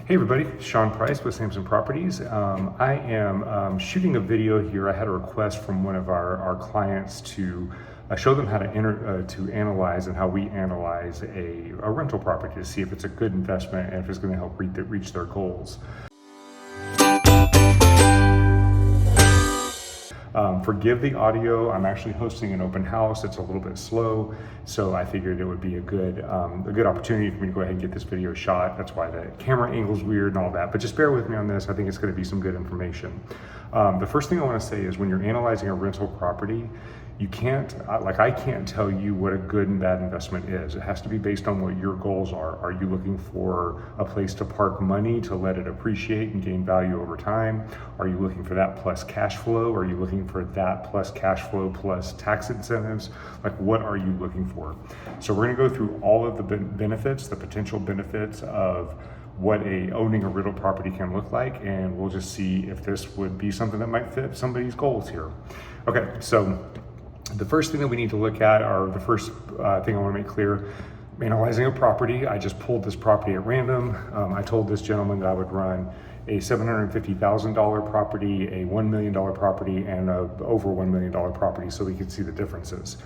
Hey everybody, Sean Price with Samson Properties. I am shooting a video here. I had a request from one of our clients to show them how to analyze and how we analyze a rental property to see if it's a good investment and if it's going to help reach their goals. Forgive the audio. I'm actually hosting an open house. It's a little bit slow, so I figured it would be a good opportunity for me to go ahead and get this video shot. That's why the camera angle's weird and all that, but just bear with me on this. I think it's going to be some good information. The first thing I want to say is when you're analyzing a rental property, you can't, I can't tell you what a good and bad investment is. It has to be based on what your goals are. Are you looking for a place to park money to let it appreciate and gain value over time? Are you looking for that plus cash flow? Are you looking for that plus cash flow plus tax incentives? Like, what are you looking for? So we're gonna go through all of the benefits, the potential benefits of what owning a rental property can look like, and we'll just see if this would be something that might fit somebody's goals here. Okay, so the first thing that we need to look at, or the first thing I want to make clear, analyzing a property. I just pulled this property at random. I told this gentleman that I would run a $750,000 property, a $1 million property, and a over $1 million property so we could see the differences.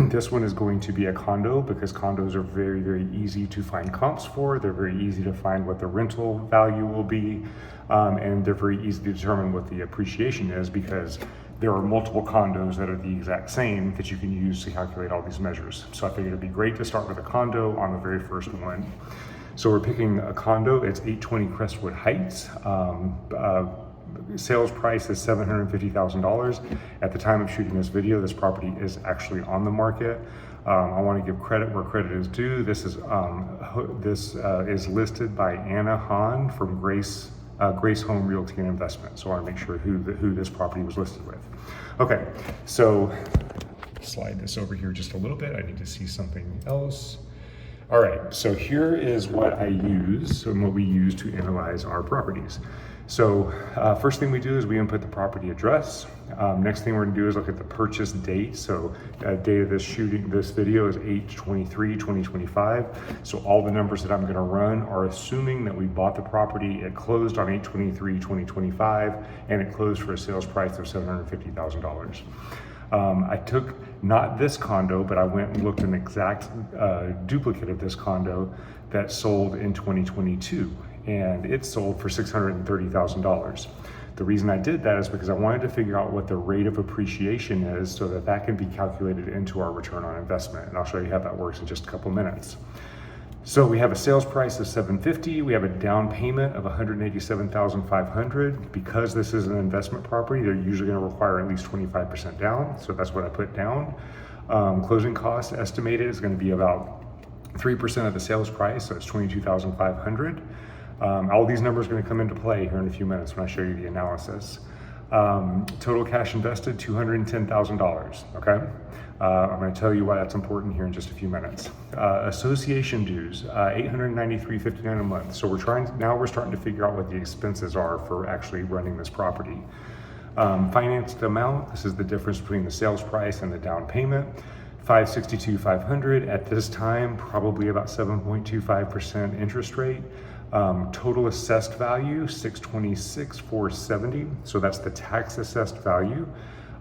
This one is going to be a condo because condos are very, very easy to find comps for. They're very easy to find what the rental value will be, and they're very easy to determine what the appreciation is because there are multiple condos that are the exact same that you can use to calculate all these measures. So I figured it'd be great to start with a condo on the very first one. So we're picking a condo. It's 820 Crestwood Heights. Sales price is $750,000. At the time of shooting this video, this property is actually on the market. I want to give credit where credit is due. This is listed by Anna Hahn from Grace Home Realty and Investment. So I want to make sure who this property was listed with. Okay, so slide this over here just a little bit. I need to see something else. All right, so here is what I use and what we use to analyze our properties. So first thing we do is we input the property address. Next thing we're gonna do is look at the purchase date. So date of this video is 8/23/2025. So all the numbers that I'm gonna run are assuming that we bought the property, it closed on 8/23/2025, and it closed for a sales price of $750,000. I took not this condo, but I went and looked at an exact duplicate of this condo that sold in 2022, and it sold for $630,000. The reason I did that is because I wanted to figure out what the rate of appreciation is so that that can be calculated into our return on investment, and I'll show you how that works in just a couple minutes. So we have a sales price of $750,000. We have a down payment of $187,500. Because this is an investment property, they're usually going to require at least 25% down. So that's what I put down. Closing costs estimated is going to be about 3% of the sales price, so it's $22,500. All these numbers are going to come into play here in a few minutes when I show you the analysis. Total cash invested, $210,000, okay? I'm going to tell you why that's important here in just a few minutes. Association dues, $893.59 a month. So we're starting to figure out what the expenses are for actually running this property. Financed amount, this is the difference between the sales price and the down payment, $562,500 at this time, probably about 7.25% interest rate. Total assessed value, $626,470. So that's the tax assessed value.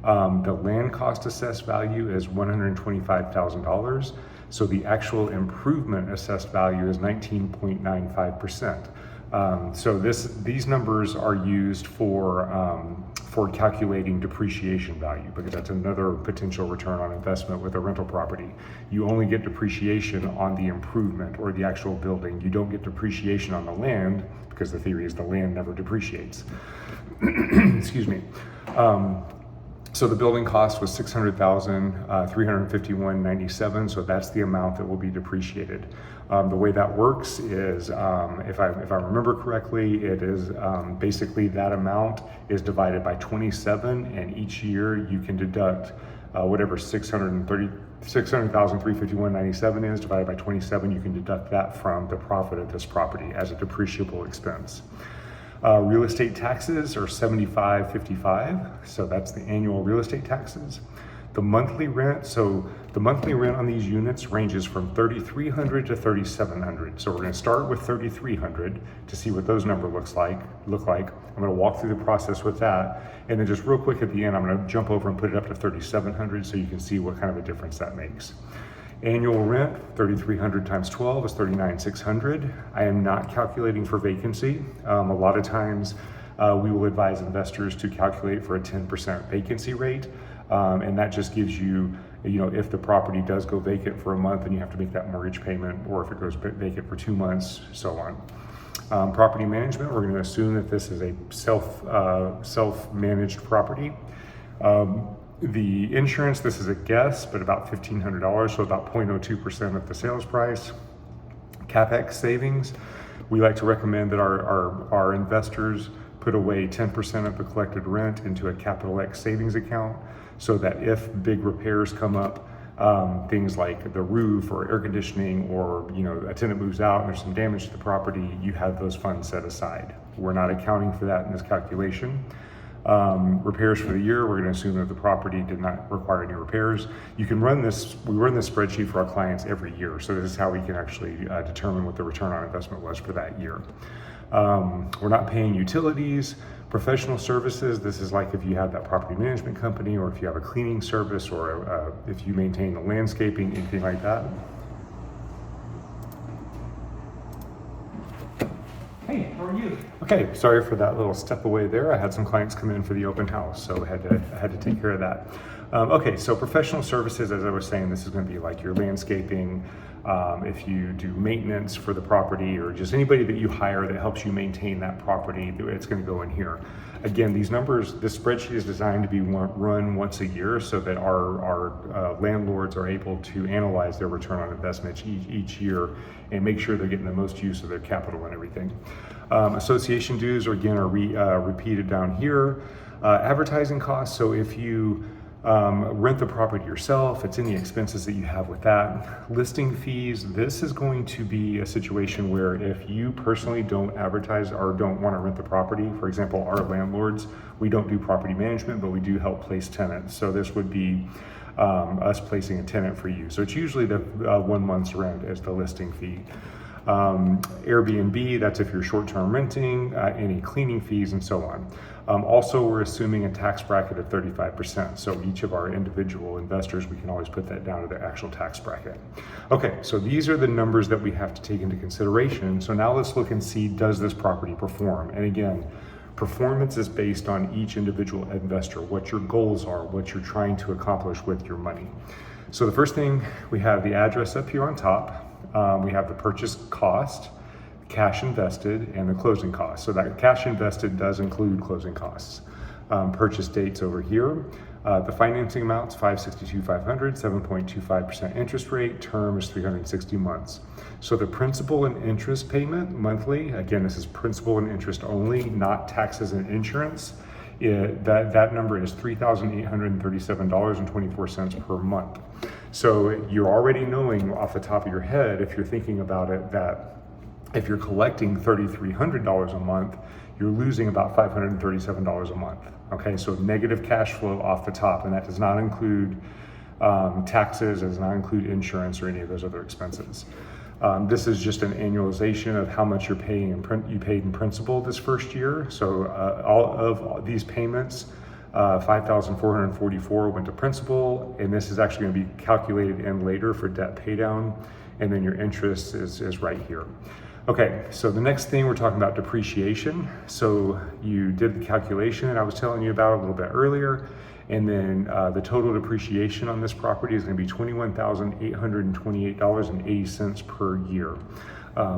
The land cost assessed value is $125,000. So the actual improvement assessed value is 19.95%. So these numbers are used for calculating depreciation value, because that's another potential return on investment with a rental property. You only get depreciation on the improvement or the actual building. You don't get depreciation on the land because the theory is the land never depreciates. Excuse me. So the building cost was $600,351.97. So that's the amount that will be depreciated. The way that works is, if I remember correctly, it is basically that amount is divided by 27, and each year you can deduct whatever $600,351.97 is divided by 27. You can deduct that from the profit of this property as a depreciable expense. Real estate taxes are $75.55, so that's the annual real estate taxes. The monthly rent, so the monthly rent on these units ranges from $3,300 to $3,700. So we're going to start with $3,300 to see what those numbers look like. I'm going to walk through the process with that, and then just real quick at the end, I'm going to jump over and put it up to $3,700 so you can see what kind of a difference that makes. Annual rent, $3,300 times 12 is $39,600. I am not calculating for vacancy. A lot of times we will advise investors to calculate for a 10% vacancy rate. And that just gives you, if the property does go vacant for a month and you have to make that mortgage payment, or if it goes vacant for 2 months, so on. Property management, we're going to assume that this is a self-managed property. The insurance, this is a guess, but about $1,500, so about 0.02% of the sales price. CapEx savings, we like to recommend that our investors put away 10% of the collected rent into a capital X savings account, so that if big repairs come up, things like the roof or air conditioning, or a tenant moves out and there's some damage to the property, you have those funds set aside. We're not accounting for that in this calculation. Repairs for the year, we're going to assume that the property did not require any repairs. You can run this, we run this spreadsheet for our clients every year, so this is how we can actually determine what the return on investment was for that year. We're not paying utilities. Professional services, this is like if you have that property management company, or if you have a cleaning service, or if you maintain the landscaping, anything like that. Hey, how are you? Okay, sorry for that little step away there. I had some clients come in for the open house, so I had to take care of that. Okay, so professional services, as I was saying, this is going to be like your landscaping, if you do maintenance for the property, or just anybody that you hire that helps you maintain that property, it's going to go in here. Again, these numbers, this spreadsheet is designed to be run once a year, so that our landlords are able to analyze their return on investment each year and make sure they're getting the most use of their capital and everything. Association dues are repeated down here. Advertising costs, so if you rent the property yourself, it's any expenses that you have with that. Listing fees, this is going to be a situation where if you personally don't advertise or don't want to rent the property, for example, our landlords, we don't do property management, but we do help place tenants. So this would be us placing a tenant for you. So it's usually the 1 month's rent as the listing fee. Airbnb, that's if you're short-term renting, any cleaning fees, and so on. Also, we're assuming a tax bracket of 35%. So each of our individual investors, we can always put that down to their actual tax bracket. Okay, so these are the numbers that we have to take into consideration. So now let's look and see, does this property perform? And again, performance is based on each individual investor, what your goals are, what you're trying to accomplish with your money. So the first thing, we have the address up here on top. We have the purchase cost, cash invested, and the closing costs. So that cash invested does include closing costs. Purchase dates over here. The financing amounts, $562,500, 7.25% interest rate. Term is 360 months. So the principal and interest payment monthly, again, this is principal and interest only, not taxes and insurance. That number is $3,837.24 per month. So you're already knowing off the top of your head, if you're thinking about it, that if you're collecting $3,300 a month, you're losing about $537 a month. Okay, so negative cash flow off the top, and that does not include taxes, it does not include insurance or any of those other expenses. This is just an annualization of how much you paid in principal this first year. So all of these payments, $5,444 went to principal, and this is actually going to be calculated in later for debt pay down, and then your interest is right here. Okay, so the next thing, we're talking about depreciation. So you did the calculation that I was telling you about a little bit earlier, and then the total depreciation on this property is going to be $21,828.80 per year.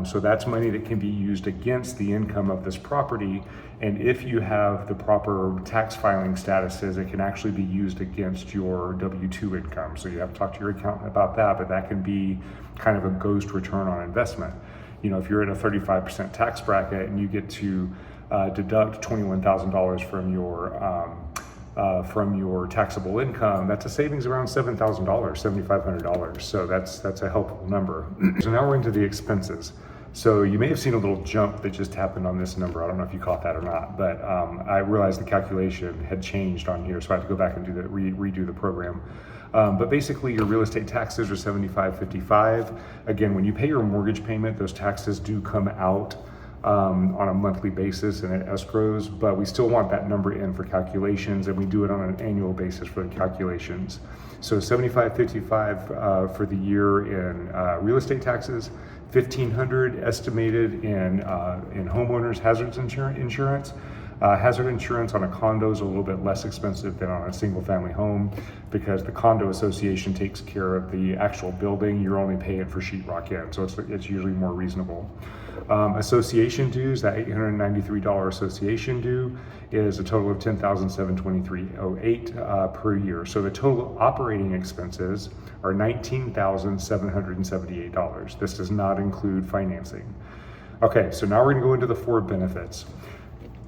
So that's money that can be used against the income of this property, and if you have the proper tax filing statuses, it can actually be used against your W-2 income. So you have to talk to your accountant about that, but that can be kind of a ghost return on investment. You know, if you're in a 35% tax bracket and you get to deduct $21,000 from your taxable income, that's a savings around $7,000, $7,500. So that's a helpful number. So now we're into the expenses. So you may have seen a little jump that just happened on this number. I don't know if you caught that or not, but I realized the calculation had changed on here, so I had to go back and redo the program. But basically your real estate taxes are $75.55. Again, when you pay your mortgage payment, those taxes do come out on a monthly basis and it escrows, but we still want that number in for calculations, and we do it on an annual basis for the calculations. So $75.55 for the year in real estate taxes, $1,500 estimated in homeowners hazards insurance. Hazard insurance on a condo is a little bit less expensive than on a single family home because the condo association takes care of the actual building. You're only paying for sheetrock in, so it's usually more reasonable. Association dues, that $893 association due is a total of $10,723.08 per year. So the total operating expenses are $19,778. This does not include financing. Okay, so now we're going to go into the 4 benefits.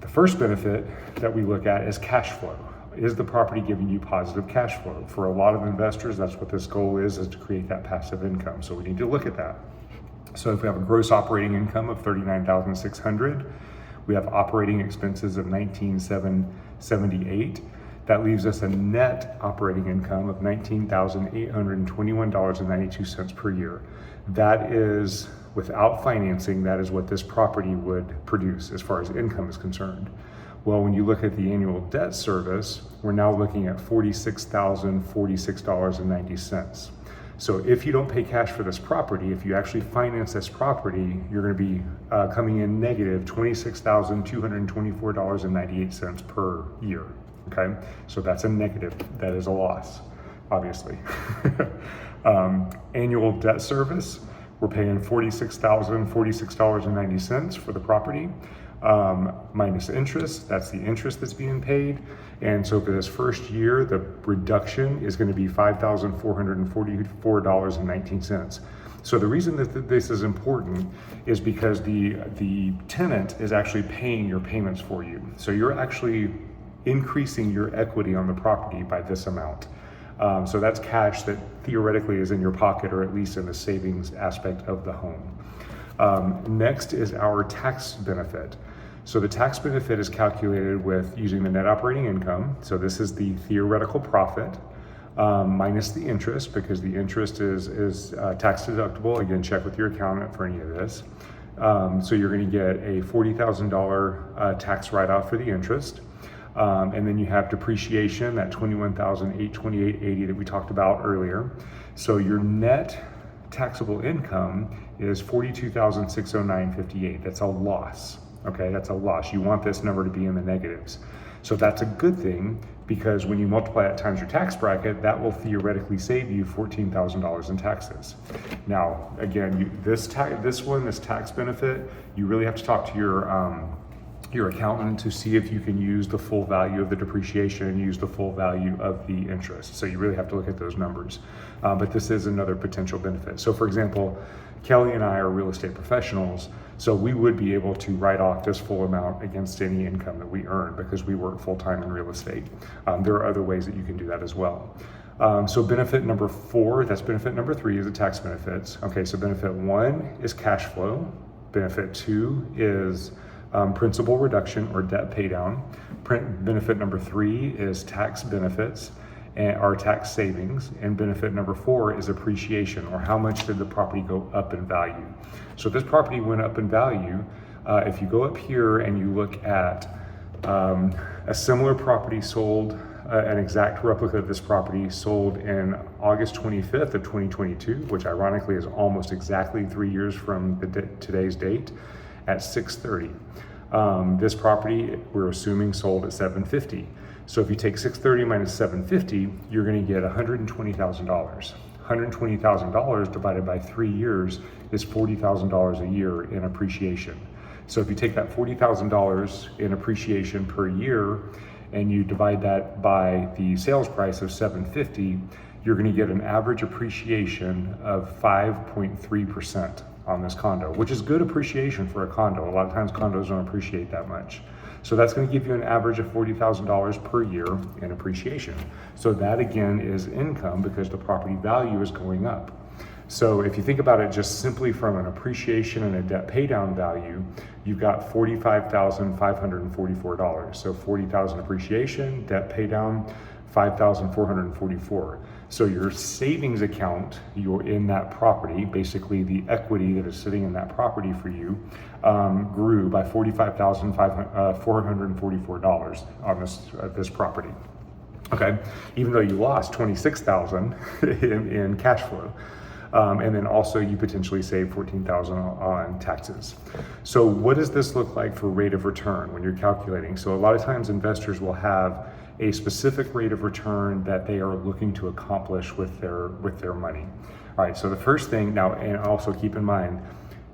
The first benefit that we look at is cash flow. Is the property giving you positive cash flow? For a lot of investors, that's what this goal is to create that passive income. So we need to look at that. So if we have a gross operating income of $39,600, we have operating expenses of $19,778. That leaves us a net operating income of $19,821.92 per year. That is without financing. That is what this property would produce as far as income is concerned. Well, when you look at the annual debt service, we're now looking at $46,046.90. So if you don't pay cash for this property, if you actually finance this property, you're going to be coming in negative $26,224.98 per year. Okay, so that's a negative. That is a loss, obviously. Annual debt service, we're paying $46,046.90 for the property, minus interest. That's the interest that's being paid. And so for this first year, the reduction is going to be $5,444.19. So the reason that this is important is because the tenant is actually paying your payments for you. So you're actually increasing your equity on the property by this amount. So that's cash that theoretically is in your pocket, or at least in the savings aspect of the home. Next is our tax benefit. So the tax benefit is calculated with using the net operating income. So this is the theoretical profit minus the interest, because the interest is tax deductible. Again, check with your accountant for any of this. So you're going to get a $40,000 tax write-off for the interest. And then you have depreciation, that $21,828.80 that we talked about earlier. So your net taxable income is $42,609.58. That's a loss. Okay, that's a loss. You want this number to be in the negatives. So that's a good thing, because when you multiply it times your tax bracket, that will theoretically save you $14,000 in taxes. Now, again, this tax benefit, you really have to talk to your accountant to see if you can use the full value of the depreciation and use the full value of the interest. So you really have to look at those numbers. But this is another potential benefit. So for example, Kelly and I are real estate professionals, so we would be able to write off this full amount against any income that we earn because we work full-time in real estate. There are other ways that you can do that as well. So benefit number 4, that's benefit number 3 is the tax benefits. Okay, so benefit 1 is cash flow. Benefit 2 is principal reduction or debt pay down. Benefit number 3 is tax benefits and our tax savings. And benefit number 4 is appreciation, or how much did the property go up in value. So this property went up in value. If you go up here and you look at a similar property sold, an exact replica of this property sold in August 25th of 2022, which ironically is almost exactly 3 years from today's date, at 630. This property we're assuming sold at 750. So if you take 630 minus 750, you're going to get $120,000. $120,000 divided by 3 years is $40,000 a year in appreciation. So if you take that $40,000 in appreciation per year and you divide that by the sales price of $750, you're going to get an average appreciation of 5.3% on this condo, which is good appreciation for a condo. A lot of times condos don't appreciate that much. So that's going to give you an average of $40,000 per year in appreciation. So that again is income because the property value is going up. So if you think about it just simply from an appreciation and a debt pay down value, you've got $45,544. So $40,000 appreciation, debt pay down, $5,444. So your savings account, you're in that property, basically the equity that is sitting in that property for you, grew by $45,444 on this property. Okay, even though you lost $26,000 in cash flow. And then also you potentially save $14,000 on taxes. So what does this look like for rate of return when you're calculating? So a lot of times investors will have a specific rate of return that they are looking to accomplish with their money. All right, so the first thing now, and also keep in mind,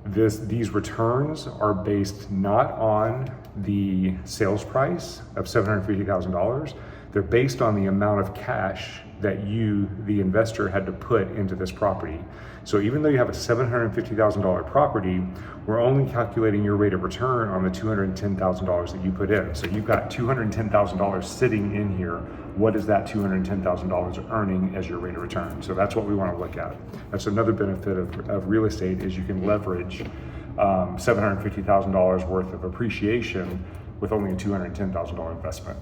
these returns are based not on the sales price of $750,000. They're based on the amount of cash that you, the investor, had to put into this property. So even though you have a $750,000 property, we're only calculating your rate of return on the $210,000 that you put in. So you've got $210,000 sitting in here. What is that $210,000 earning as your rate of return? So that's what we want to look at. That's another benefit of real estate, is you can leverage $750,000 worth of appreciation with only a $210,000 investment.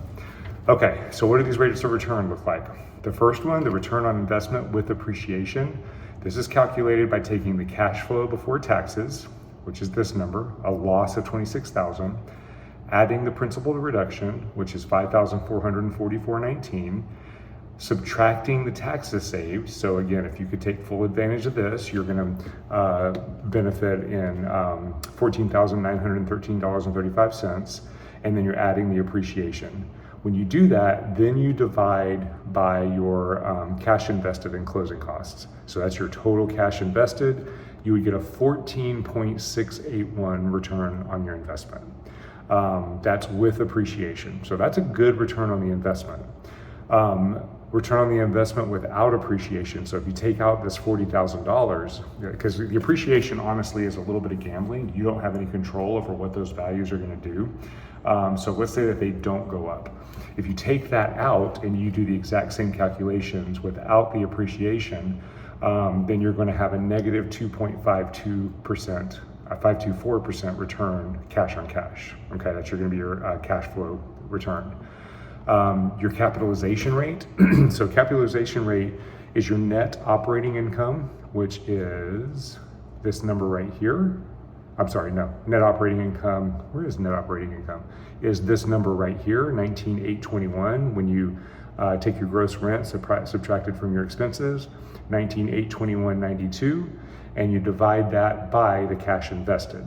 Okay, so what do these rates of return look like? The first one, the return on investment with appreciation. This is calculated by taking the cash flow before taxes, which is this number, a loss of $26,000, adding the principal to reduction, which is $5,444.19, subtracting the taxes saved. So again, if you could take full advantage of this, you're going to benefit in $14,913.35, and then you're adding the appreciation. When you do that, then you divide by your cash invested in closing costs. So that's your total cash invested. You would get a 14.681 return on your investment. That's with appreciation. So that's a good return on the investment. Return on the investment without appreciation. So if you take out this $40,000, because the appreciation honestly is a little bit of gambling. You don't have any control over what those values are going to do. So let's say that they don't go up. If you take that out and you do the exact same calculations without the appreciation, then you're going to have a negative 2.52%, 524% return cash on cash. Okay, that's going to be your cash flow return. Your capitalization rate. So capitalization rate is your net operating income, which is this number right here. I'm sorry, no, net operating income. Where is net operating income? Is this number right here, 19,821, when you take your gross rent subtracted from your expenses, 19,821.92, and you divide that by the cash invested.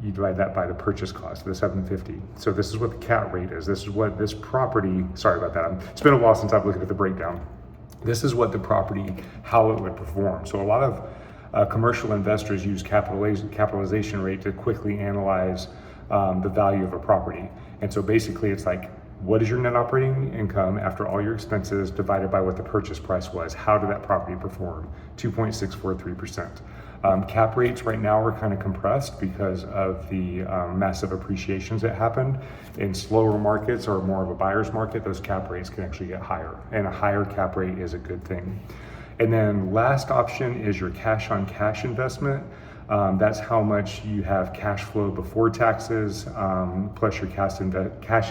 You divide that by the purchase cost, the $750. So this is what the CAT rate is. This is what this property, sorry about that. It's been a while since I've looked at the breakdown. This is what the property, how it would perform. So a lot of commercial investors use capitalization rate to quickly analyze the value of a property. And so basically it's like, what is your net operating income after all your expenses divided by what the purchase price was? How did that property perform? 2.643%. Cap rates right now are kind of compressed because of the massive appreciations that happened. In slower markets or more of a buyer's market, those cap rates can actually get higher, and a higher cap rate is a good thing. And then last option is your cash on cash investment. That's how much you have cash flow before taxes, plus your cash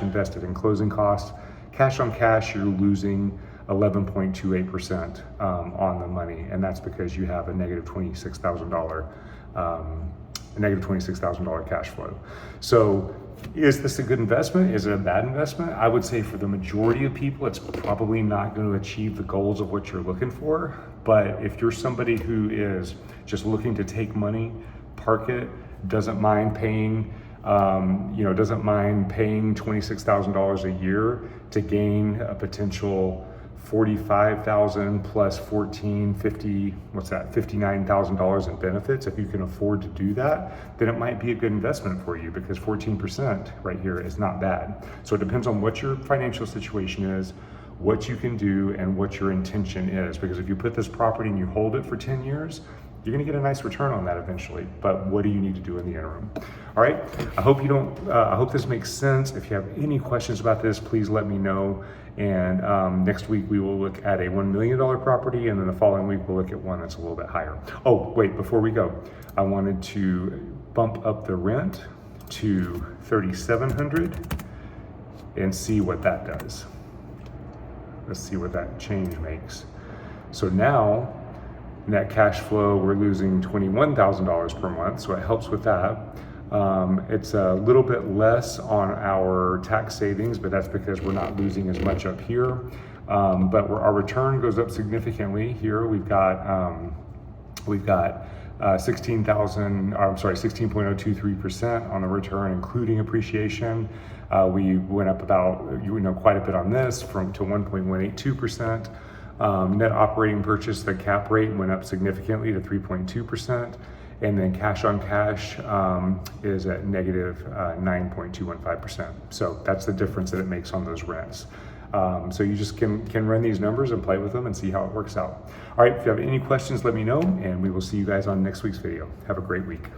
invested in closing costs. Cash on cash, you're losing 11.28% on the money, and that's because you have a negative $26,000 cash flow. So is this a good investment? Is it a bad investment? I would say for the majority of people, it's probably not going to achieve the goals of what you're looking for. But if you're somebody who is just looking to take money, park it, doesn't mind paying $26,000 a year to gain a potential $45,000 plus $59,000 in benefits. If you can afford to do that, then it might be a good investment for you, because 14% right here is not bad. So it depends on what your financial situation is, what you can do, and what your intention is. Because if you put this property and you hold it for 10 years, you're going to get a nice return on that eventually. But what do you need to do in the interim? All right. I hope this makes sense. If you have any questions about this, please let me know. And next week we will look at a $1 million property, and then the following week we'll look at one that's a little bit higher. Oh, wait, before we go, I wanted to bump up the rent to $3,700 and see what that does. Let's see what that change makes. So now, net cash flow, we're losing $21,000 per month, so it helps with that. It's a little bit less on our tax savings, but that's because we're not losing as much up here. But our return goes up significantly here. We've got 16.023% on the return, including appreciation. We went up about, quite a bit on this to 1.182%. Net operating purchase, the cap rate went up significantly to 3.2%. And then cash on cash is at negative 9.215%. So that's the difference that it makes on those rents. So you just can run these numbers and play with them and see how it works out. All right, if you have any questions, let me know, and we will see you guys on next week's video. Have a great week.